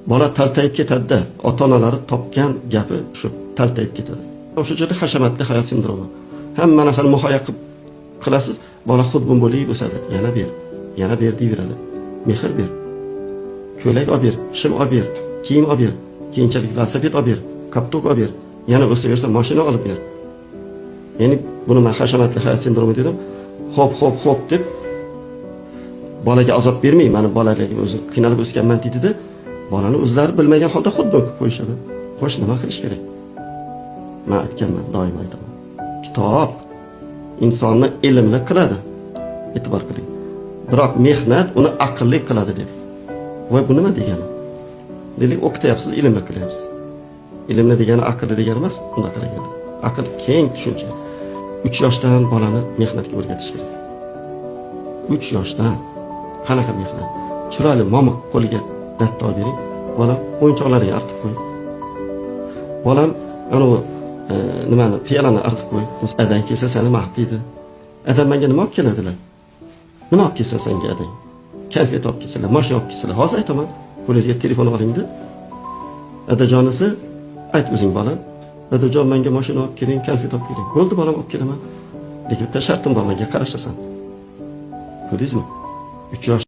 bola taltayib ketadi-da, ota-onalari topgan gapi shu, taltayib ketadi. O'sha joyda hashamatli hayot sindromi. Hamma narsani muhayyo qilasiz, bola xudbin bo'lib o'sadi. Yana ber deyveradi. Mehr ber. Ko'ylak olib ber, shim olib ber, kiyim olib ber, keyinchalik velosiped olib ber, kaptok olib ber. Yana o'saversa mashina olib ber. Ya'ni buni men hashamatli hayot sindromi dedim. Xo'p deb bolaga azob bermay, meni bolalarga o'zi qiynalib o'sganman dedi-da, bolani o'zlari bilmagan holda xudbin qilib qo'yishadi. Xo'sh, nima qilish kerak? Men aytganman, doim aytaman. Kitob insonni ilmli qiladi. E'tibor qiling. Biroq mehnat uni aqlli qiladi deb. Voy, bu nima degani? Deylik, o'qityapsiz, ilmli qilyapsiz. Ilmli degani aqlli degani emas, unda qaraganda. Aql keng tushuncha. 3 yoshdan bolani mehnatga o'rgatish kerak. 3 yoshdan qanaqa mehnat? Chiroyli momiq qo'liga latta olib bering, bola o'yinchoqlariga artib qo'y. Bolam nimani, piyolani artib qo'y. Adan kelsa seni maqtaydi. Adam menga nima olib keladilar? Nima olib kelsa senga adang? Konfet olib kelsalar, mashina olib kelsalar, hozir aytaman. Qo'lingizga telefon olingda. Adajonisi, ayt o'zing bolam. Adajon, menga mashina olib keling, konfet olib keling. Bo'ldi, bolam olib kelaman. Lekin bitta shartim bor, menga qarashasan. Ko'rdingizmi? 3 yosh